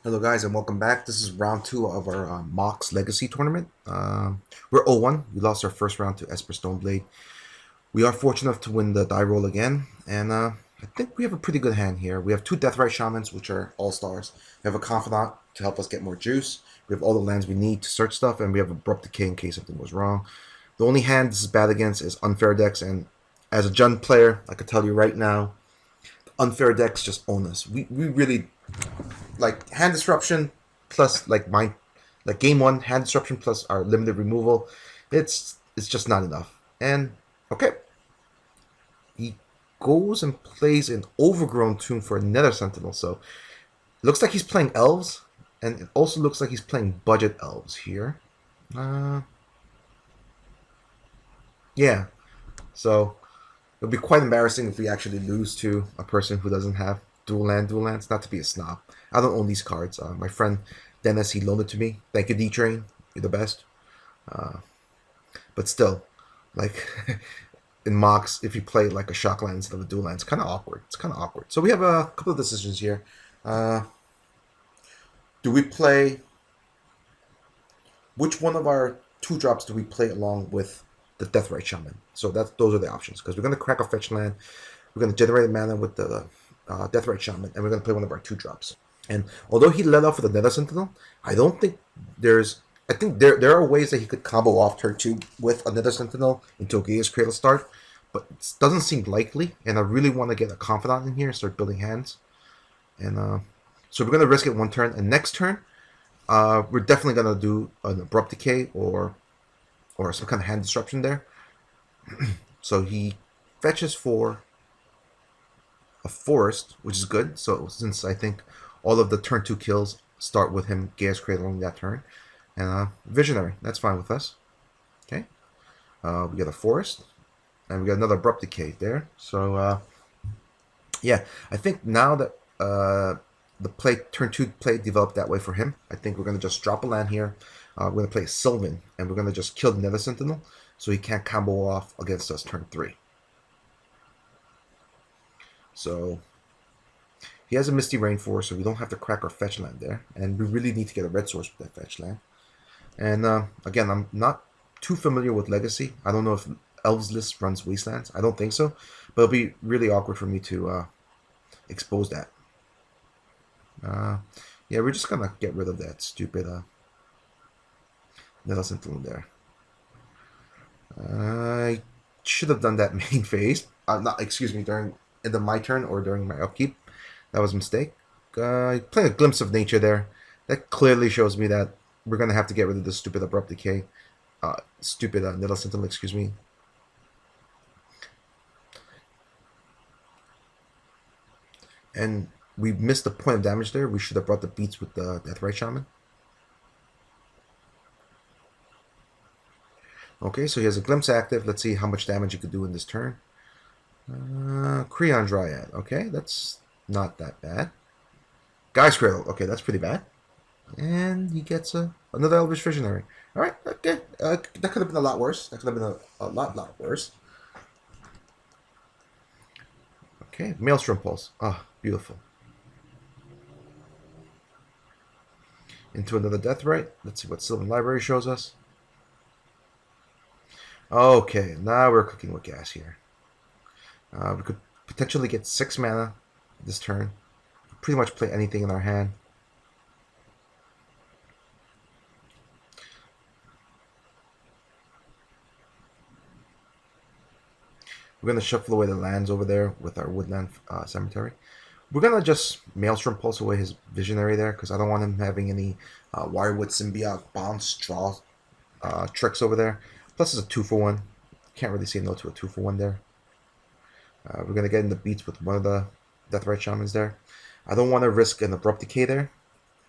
Hello guys and welcome back. This is round 2 of our MOCS Legacy Tournament. We're 0-1. We lost our first round to Esper Stoneblade. We are fortunate enough to win the die roll again, and I think we have a pretty good hand here. We have 2 Deathrite Shamans, which are all-stars. We have a Confidant to help us get more juice. We have all the lands we need to search stuff, and we have Abrupt Decay in case something was wrong. The only hand this is bad against is Unfair decks, and as a Jund player, I can tell you right now, Unfair decks just own us. We really like hand disruption plus like game one hand disruption plus our limited removal. It's just not enough. And okay, he goes and plays an overgrown tune for Nether Sentinel. So it looks like he's playing elves, and it also looks like he's playing budget elves here. Yeah, so it'll be quite embarrassing if we actually lose to a person who doesn't have dual lands. Not to be a snob, I don't own these cards. My friend Dennis, he loaned it to me. Thank you, D Train. You're the best. But still, like in MOCS, if you play like a shock land instead of a dual land, it's kind of awkward. It's kind of awkward. So we have a couple of decisions here. Do we play? Which one of our 2 drops do we play along with the Deathrite Shaman? So those are the options, because we're going to crack a fetch land. We're going to generate mana with the Deathrite Shaman, and we're going to play one of our 2 drops. And although he led off with a Nether Sentinel, I don't think there's. I think there are ways that he could combo off turn 2 with a Nether Sentinel into a Gaia's Cradle start, but it doesn't seem likely. And I really want to get a Confidant in here and start building hands. And so we're going to risk it 1 turn. And next turn, we're definitely going to do an Abrupt Decay or some kind of hand disruption there. So he fetches for a forest, which is good. So since I think all of the turn 2 kills start with him Gaia's Cradling that turn. And Visionary, that's fine with us. Okay. We get a forest. And we got another Abrupt Decay there. So, yeah, I think now that the turn 2 play developed that way for him, I think we're going to just drop a land here. We're going to play Sylvan, and we're going to just kill the Nether Sentinel so he can't combo off against us turn 3. So he has a Misty Rainforest, so we don't have to crack our fetch land there. And we really need to get a red source with that fetch land. And again, I'm not too familiar with Legacy. I don't know if Elves List runs Wastelands. I don't think so. But it'll be really awkward for me to expose that. Yeah, we're just going to get rid of that stupid Nether Sentinel there. I should have done that main phase. During either my turn or during my upkeep. That was a mistake. Playing a Glimpse of Nature there. That clearly shows me that we're going to have to get rid of this stupid Abrupt Decay. Stupid Nether Sentinel, excuse me. And we missed the point of damage there. We should have brought the beats with the Deathrite Shaman. Okay, so he has a Glimpse active. Let's see how much damage he could do in this turn. Creon Dryad. Okay, that's not that bad. Gaia's Cradle. Okay, that's pretty bad. And he gets another Elvish Visionary. Alright, okay. That could have been a lot worse. That could have been a lot worse. Okay, Maelstrom Pulse. Ah, beautiful. Into another Deathrite. Let's see what Sylvan Library shows us. Okay, now we're cooking with gas here. We could potentially get 6 mana this turn. Pretty much play anything in our hand. We're going to shuffle away the lands over there with our Woodland Cemetery. We're going to just Maelstrom Pulse away his Visionary there, because I don't want him having any Wirewood Symbiote bounce draw tricks over there. Plus it's a 2-for-1. Can't really say no to a 2-for-1 there. We're going to get in the beats with one of the Deathrite Shamans there. I don't want to risk an Abrupt Decay there.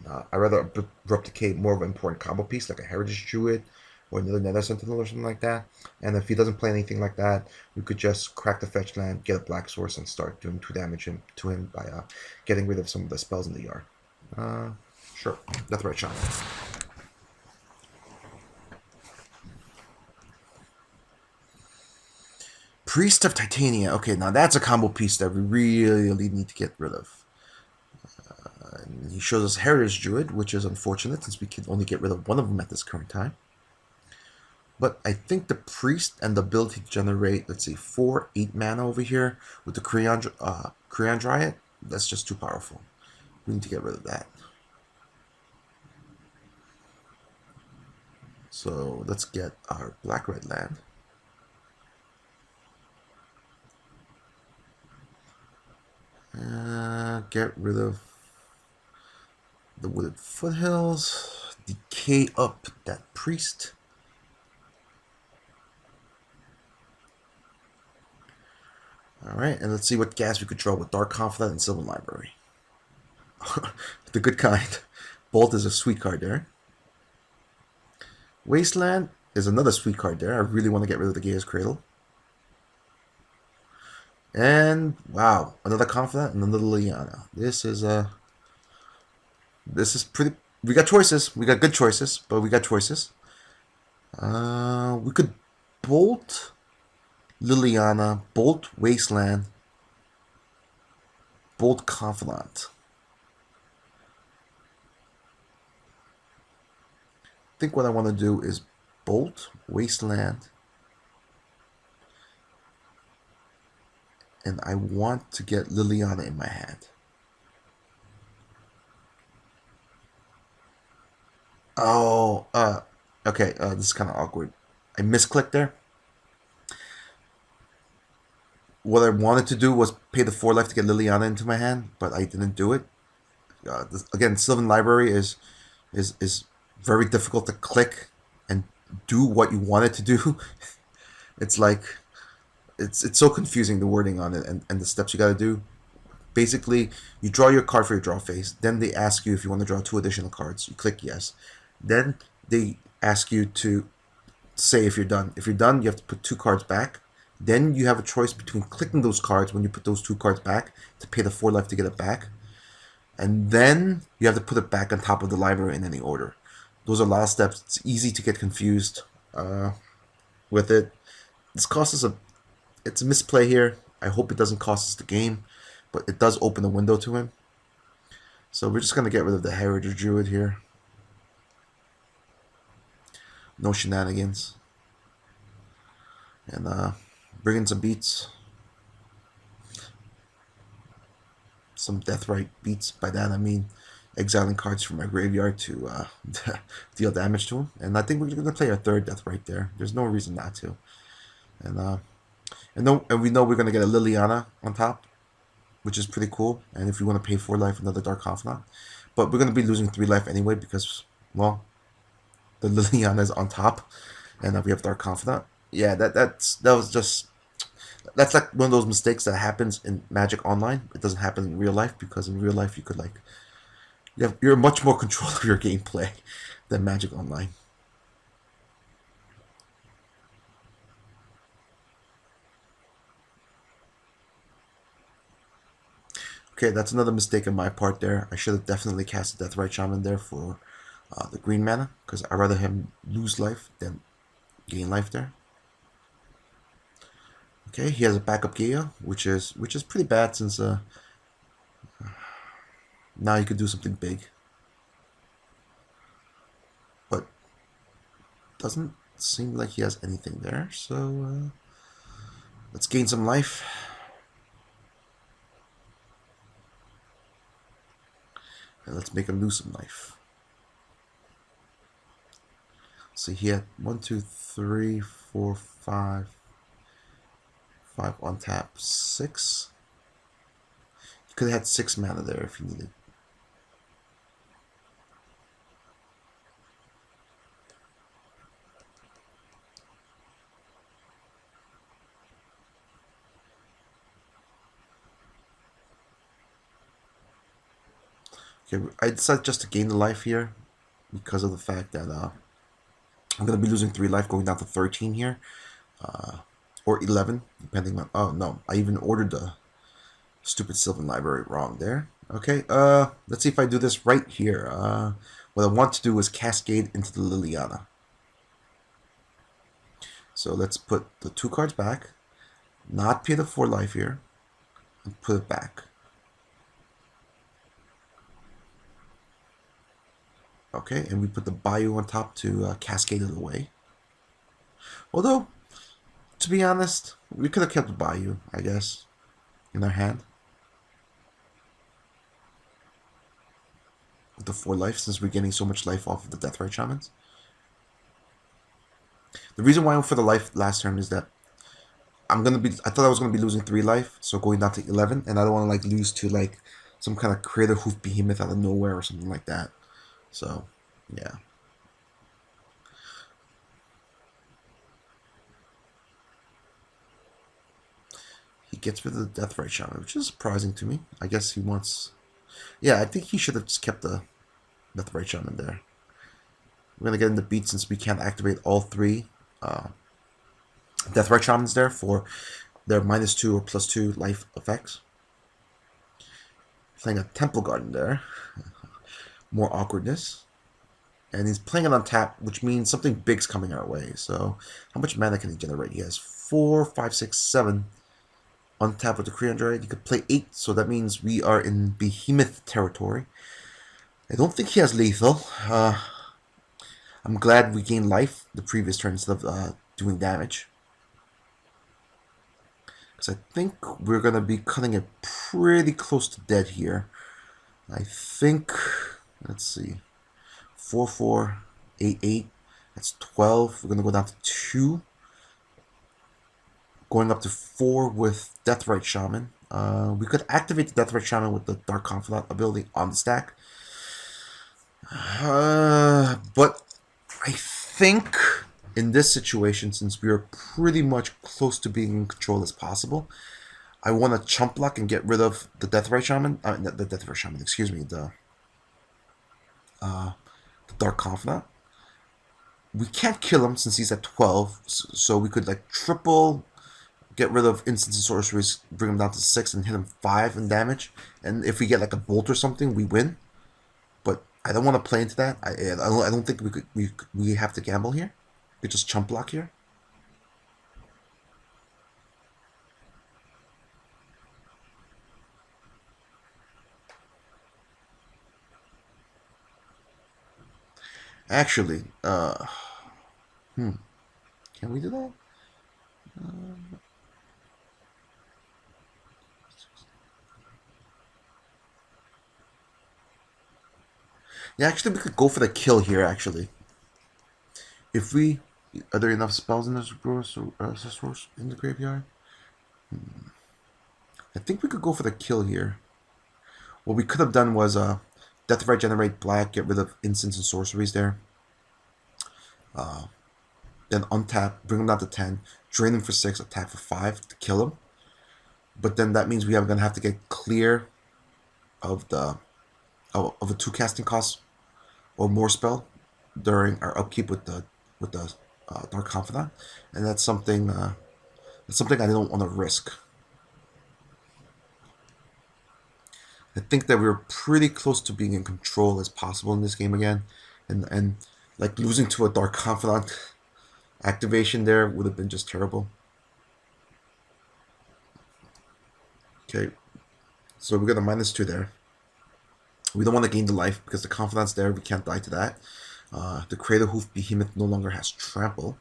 I'd rather Abrupt Decay more of an important combo piece, like a Heritage Druid or another Nether Sentinel or something like that. And if he doesn't play anything like that, we could just crack the fetch land, get a black source, and start doing 2 damage to him by getting rid of some of the spells in the yard. Sure, Deathrite Shaman. Priest of Titania. Okay, now that's a combo piece that we really need to get rid of. he shows us Heritage Druid, which is unfortunate since we can only get rid of one of them at this current time. But I think the Priest and the ability to generate, let's see, 4/8 mana over here with the Creon Dryad, that's just too powerful. We need to get rid of that. So let's get our black-red land. Get rid of the Wooded Foothills. Decay up that Priest. Alright, and let's see what gas we could draw with Dark Confidant and Sylvan Library. The good kind. Bolt is a sweet card there. Wasteland is another sweet card there. I really want to get rid of the Gaia's Cradle. And wow, another Confidant and another Liliana. This is pretty. We got choices. We got good choices, but we got choices. We could Bolt Liliana, Bolt Wasteland, Bolt Confidant. I think what I want to do is Bolt Wasteland, and I want to get Liliana in my hand. Oh, okay, this is kind of awkward. I misclicked there. What I wanted to do was pay the 4 life to get Liliana into my hand, but I didn't do it. Again, Sylvan Library is very difficult to click and do what you want it to do. It's like it's so confusing, the wording on it and the steps you got to do. Basically, you draw your card for your draw phase. Then they ask you if you want to draw 2 additional cards. You click yes. Then they ask you to say if you're done. If you're done, you have to put 2 cards back. Then you have a choice between clicking those cards when you put those 2 cards back to pay the 4 life to get it back. And then you have to put it back on top of the library in any order. Those are a lot of steps. It's easy to get confused with it. This costs us it's a misplay here. I hope it doesn't cost us the game, but it does open a window to him. So we're just going to get rid of the Heritage Druid here. No shenanigans. And bring in some beats. Some Deathrite beats. By that I mean exiling cards from my graveyard to deal damage to him. And I think we're going to play our 3rd Deathrite there. There's no reason not to. And we know we're going to get a Liliana on top, which is pretty cool. And if you want to pay 4 life, another Dark Confidant. But we're going to be losing 3 life anyway because, well, the Liliana is on top, and we have Dark Confidant. Yeah, that's like one of those mistakes that happens in Magic Online. It doesn't happen in real life because in real life you could you're much more control of your gameplay than Magic Online. Okay, that's another mistake on my part there. I should have definitely cast a Deathrite Shaman there for the green mana, because I'd rather him lose life than gain life there. Okay, he has a backup yugioh, which is pretty bad since now you could do something big. But doesn't seem like he has anything there, so let's gain some life. And let's make him lose some life. So he had 1, 2, 3, 4, 5 on tap, 6. He could have had 6 mana there if he needed. Okay, I decided just to gain the life here because of the fact that I'm going to be losing 3 life going down to 13 here. Or 11, depending on... Oh, no. I even ordered the stupid Sylvan Library wrong there. Okay, let's see if I do this right here. What I want to do is cascade into the Liliana. So let's put the 2 cards back. Not pay the 4 life here. And put it back. Okay, and we put the Bayou on top to cascade it away. Although, to be honest, we could have kept the Bayou, I guess, in our hand. With the 4 life, since we're getting so much life off of the Deathrite Shamans. The reason why I went for the life last turn is that I thought I was gonna be losing 3 life, so going down to 11, and I don't want to like lose to like some kind of Creator Hoof Behemoth out of nowhere or something like that. So, yeah. He gets rid of the Deathrite Shaman, which is surprising to me. I guess he wants... Yeah, I think he should have just kept the Deathrite Shaman there. We're going to get into beat since we can't activate all 3 Deathrite Shamans there for their -2 or +2 life effects. Playing a Temple Garden there. More awkwardness. And he's playing it on tap, which means something big's coming our way. So, how much mana can he generate? He has 4, 5, 6, 7. On tap with the Kree Android. He could play 8, so that means we are in Behemoth territory. I don't think he has lethal. I'm glad we gained life the previous turn instead of doing damage. Because I think we're going to be cutting it pretty close to dead here. I think, let's see, 4, 4, 8, 8. That's 12. We're going to go down to 2. Going up to 4 with Deathrite Shaman. We could activate the Deathrite Shaman with the Dark Confidant ability on the stack. But I think in this situation, since we are pretty much close to being in control as possible, I want to chump block and get rid of the Deathrite Shaman. The Deathrite Shaman, excuse me. The Dark Confidant. We can't kill him since he's at 12, so we could like triple... Get rid of instants and sorceries, bring him down to 6 and hit him 5 in damage. And if we get like a bolt or something, we win. But I don't want to play into that. I don't think we have to gamble here. We just chump block here. Actually, can we do that? Yeah, actually, we could go for the kill here, actually. If we... Are there enough spells in the source in the graveyard? I think we could go for the kill here. What we could have done was Deathrite generate black, get rid of instants and sorceries there. Then untap, bring him down to 10, drain him for 6, attack for 5 to kill him. But then that means we are going to have to get clear of the a 2 casting cost or more spell during our upkeep with the Dark Confidant, and that's something I don't want to risk. I think that we're pretty close to being in control as possible in this game again, and like losing to a Dark Confidant activation there would have been just terrible. Okay, so we got a -2 there. We don't want to gain the life because the Confidant's there. We can't die to that. The Creator Hoof Behemoth no longer has trample.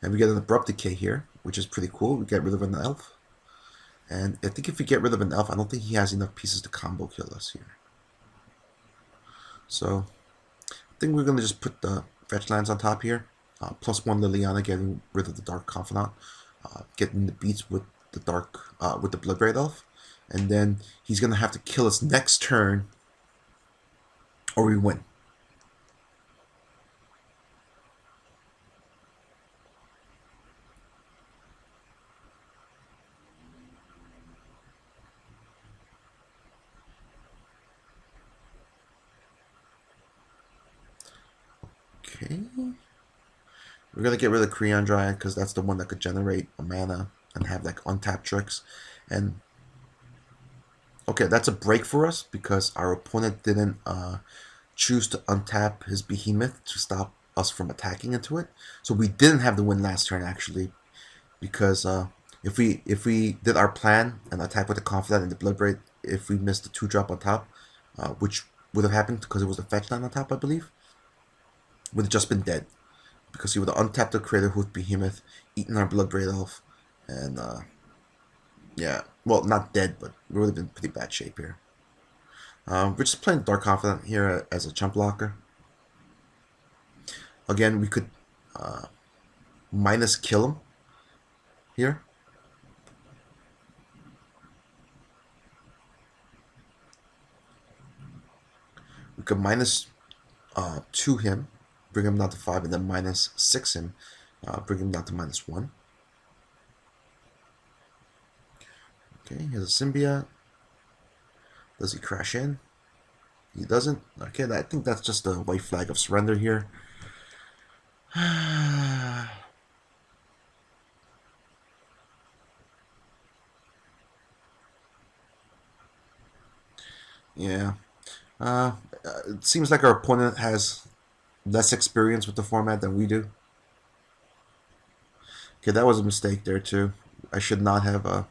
And we get an Abrupt Decay here, which is pretty cool. We get rid of an elf. And I think if we get rid of an elf, I don't think he has enough pieces to combo kill us here. So, I think we're going to just put the fetch lands on top here. +1 Liliana, getting rid of the Dark Confidant. Getting the beats with the with the Bloodbraid Elf. And then he's going to have to kill us next turn, or we win. Okay. We're going to get rid of the Creon Dryad because that's the one that could generate a mana and have like untapped tricks. And okay, that's a break for us because our opponent didn't choose to untap his Behemoth to stop us from attacking into it. So we didn't have the win last turn actually, because if we did our plan and attack with the Confidant and the Bloodbraid, if we missed the 2-drop on top, which would have happened because it was the fetch land on top, I believe, would have just been dead. Because he would have untapped the Creator Hoof Behemoth, eaten our Bloodbraid Elf, and yeah, well, not dead, but we would have been in pretty bad shape here. We're just playing Dark Confidant here as a chump blocker. Again, we could minus kill him here. We could minus 2 him, bring him down to 5, and then minus 6 him, bring him down to -1. Okay, here's a symbiote. Does he crash in? He doesn't. Okay, I think that's just a white flag of surrender here. Yeah. It seems like our opponent has less experience with the format than we do. Okay, that was a mistake there too. I should not have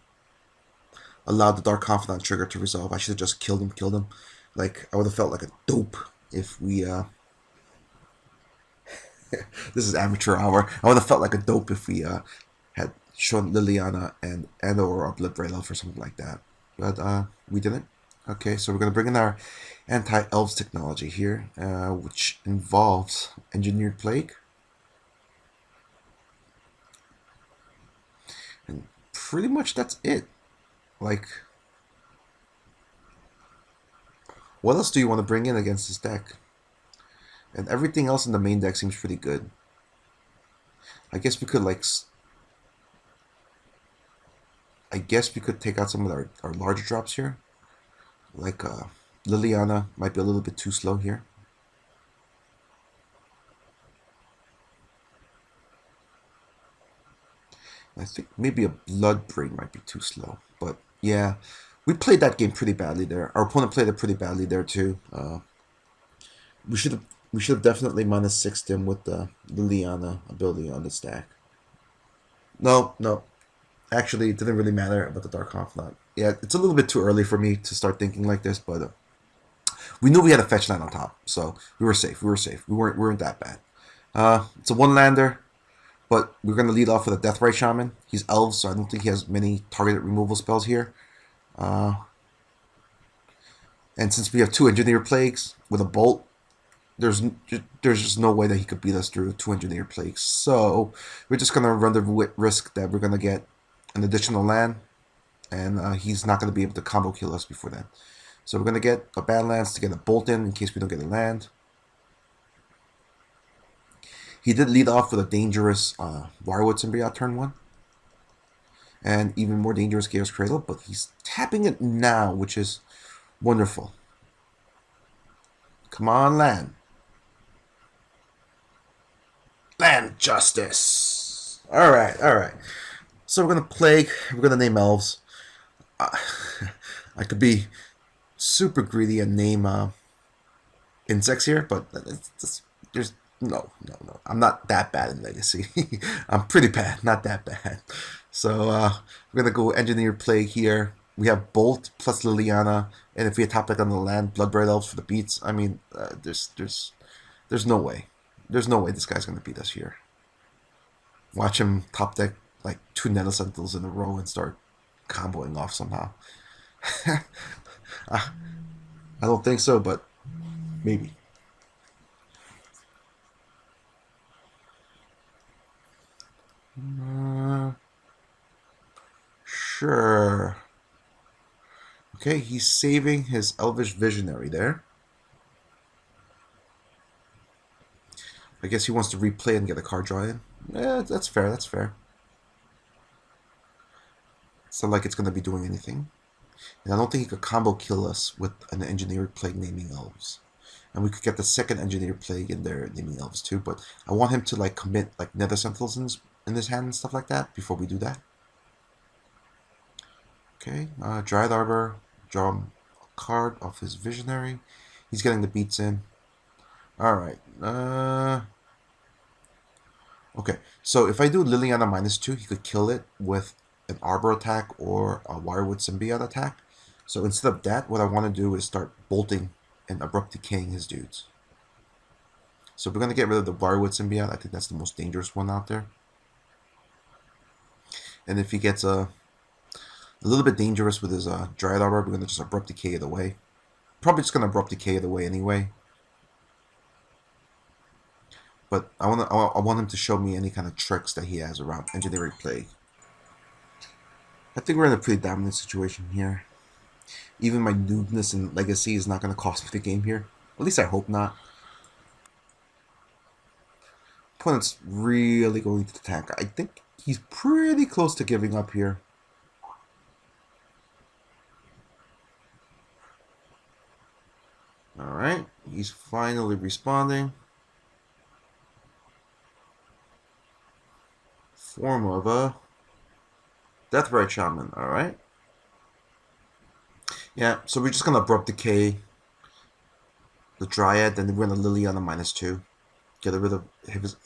allowed the Dark Confidant trigger to resolve. I should have just killed him. Like, I would have felt like a dope if we this is amateur hour. I would have felt like a dope if we had shown Liliana and or Bloodbraid Elf or something like that. But we didn't. Okay, so we're going to bring in our anti-elves technology here, which involves Engineered Plague. And pretty much that's it. Like, what else do you want to bring in against this deck? And everything else in the main deck seems pretty good. I guess we could, like, take out some of our larger drops here. Like, Liliana might be a little bit too slow here. I think maybe a Bloodbraid might be too slow. But, yeah, we played that game pretty badly there. Our opponent played it pretty badly there, too. We should have definitely -6'd him with the Liliana ability on the stack. No. Actually, it didn't really matter about the Dark Confidant. Yeah, it's a little bit too early for me to start thinking like this, but we knew we had a fetch land on top, so we were safe. We weren't that bad. It's a 1-lander, but we're going to lead off with a Deathrite Shaman. He's elves, so I don't think he has many targeted removal spells here. And since we have 2 Engineered Plagues with a Bolt, there's just no way that he could beat us through 2 Engineered Plagues. So we're just going to run the risk that we're going to get an additional land, and he's not going to be able to combo kill us before then. So we're going to get a Badlands to get a Bolt in case we don't get a land. He did lead off with a dangerous Wirewood Symbiote turn 1. And even more dangerous Chaos Cradle, but he's tapping it now, which is wonderful. Come on, land. Land justice. Alright. So we're going to Plague. We're going to name elves. I could be super greedy and name insects here, but there's no. I'm not that bad in Legacy. I'm pretty bad, not that bad. So we're going to go Engineered Plague here. We have Bolt plus Liliana, and if we top deck on the land, Bloodbraid Elves for the beats. I mean, there's no way. There's no way this guy's going to beat us here. Watch him top deck like 2 Nether Sentinels in a row and start comboing off somehow. I don't think so, but maybe. Sure. Okay, he's saving his Elvish Visionary there. I guess he wants to replay and get a card draw in. Yeah, that's fair. It's not like it's going to be doing anything. And I don't think he could combo kill us with an Engineered Plague naming elves. And we could get the second Engineered Plague in there naming elves too, but I want him to like commit like Nether Sentinels in his hand and stuff like that before we do that. Okay, Dryad Arbor, draw a card off his Visionary. He's getting the beats in. Alright. Okay, so if I do Liliana -2, he could kill it with an Arbor attack or a Wirewood Symbiote attack. So instead of that, what I want to do is start bolting and abrupt decaying his dudes. So we're going to get rid of the Wirewood Symbiote. I think that's the most dangerous one out there. And if he gets a little bit dangerous with his Dryad Arbor, we're going to just abrupt decay it away. Probably just going to abrupt decay it away anyway. But I want him to show me any kind of tricks that he has around Engineering Plague. I think we're in a pretty dominant situation here. Even my noobness and legacy is not going to cost me the game here. At least I hope not. Opponent's really going to attack. I think he's pretty close to giving up here. Alright, he's finally responding. Form of a Deathrite Shaman, alright. Yeah, so we're just going to abrupt decay the Dryad, then we're going to Lily on a -2. Get rid of his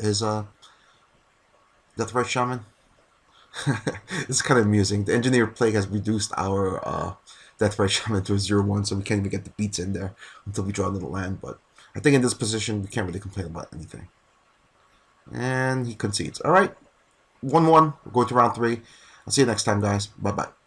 Deathrite Shaman. It's kind of amusing. The Engineer Plague has reduced our Deathrite Shaman to a 0/1, so we can't even get the beats in there until we draw a little land. But I think in this position, we can't really complain about anything. And he concedes. Alright, 1-1. We're going to round 3. I'll see you next time, guys. Bye-bye.